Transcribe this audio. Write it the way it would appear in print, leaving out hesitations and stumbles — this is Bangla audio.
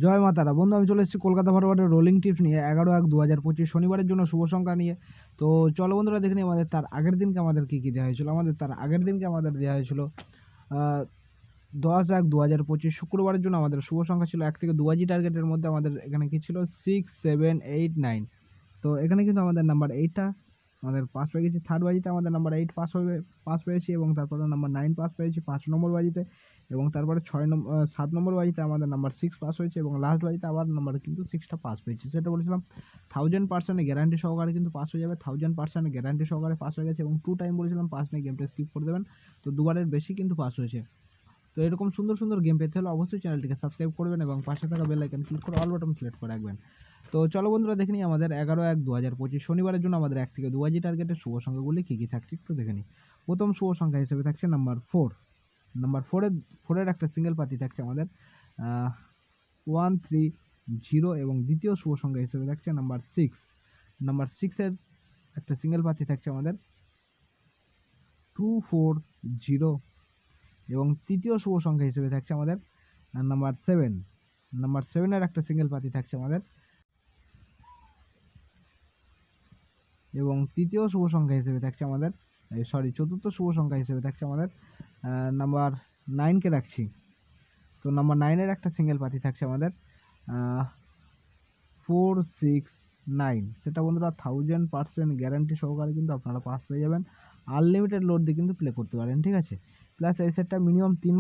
জয় মা তারা। বন্ধু, আমি চলে এসেছি কলকাতা ফরওয়ার্ডের রোলিং টিপস নিয়ে 11/1/2025 শনিবারের জন্য শুভ সংখ্যা নিয়ে। তো চলো বন্ধুরা দেখে নিই আমাদের তার আগের দিনকে আমাদের কী কী দেওয়া হয়েছিল। আমাদের তার আগের দিনকে আমাদের দেওয়া হয়েছিল 10/1/2025 শুক্রবারের জন্য আমাদের শুভ সংখ্যা ছিল 1 থেকে 2 বাজি টার্গেটের মধ্যে আমাদের এখানে কি ছিল 6, 7, 8, 9। তো এখানে কিন্তু আমাদের নাম্বার 8টা আমাদের পাস পেয়ে গেছি। থার্ড বাজিতে আমাদের নাম্বার 8 পাস পেয়েছি এবং তারপরে নাম্বার 9 পাস পেয়েছি 5 নম্বর বাজিতে, এবং তারপরে 7 নম্বর বাজিতে আমাদের নাম্বার 6 পাস হয়েছে এবং লাস্ট বাজিতে আবার নাম্বার কিন্তু 6টা পাস পেয়েছি। সেটা বলেছিলাম 1000% গ্যারান্টি সহকারে কিন্তু পাস হয়ে যাবে, 1000% গ্যারান্টি সহকারে পাস হয়ে গেছে এবং 2 টাইম বলেছিলাম পাস নিয়ে গেমটা স্কিপ করে দেবেন। তো দুবারের বেশি কিন্তু পাস হয়েছে। তো এরকম সুন্দর সুন্দর গেম পেতে হলে অবশ্যই চ্যানেলটিকে সাবস্ক্রাইব করবেন এবং পাশে থাকা বেল আইকন ক্লিক করে অল বাটন সিলেক্ট করে রাখবেন। তো চলো বন্ধুরা দেখে নিই আমাদের 11/1/2025 শনিবারের জন্য আমাদের 1 থেকে 2 বাজি টার্গেটের শুভ সংখ্যাগুলি কী কী থাকছে একটু দেখে নিই। প্রথম শুভ সংখ্যা হিসেবে থাকছে নাম্বার 4। নাম্বার 4-এর একটা সিঙ্গেল পাতি থাকছে আমাদের 130 এবং দ্বিতীয় শুভ সংখ্যা হিসেবে থাকছে নাম্বার 6। নাম্বার 6-এর একটা সিঙ্গেল পাতি থাকছে আমাদের 240 এবং তৃতীয় শুভ সংখ্যা হিসেবে থাকছে আমাদের নাম্বার 7। নাম্বার 7-এর একটা সিঙ্গেল পাতি থাকছে আমাদের, এবং তৃতীয় শুভ সংখ্যা হিসেবে থাকছে আমাদের চতুর্থ শুভ সংখ্যা হিসেবে থাকছে আমাদের নাম্বার 9কে রাখছি। তো নাম্বার 9-এর একটা সিঙ্গেল পাতি থাকছে আমাদের 469। সেটা বন্ধুরা 1000% গ্যারান্টি সহকারে কিন্তু আপনারা পাস পেয়ে যাবেন। আনলিমিটেড লোড দিয়ে কিন্তু প্লে করতে পারেন, ঠিক আছে। প্লাস এই সেটটা মিনিমাম 3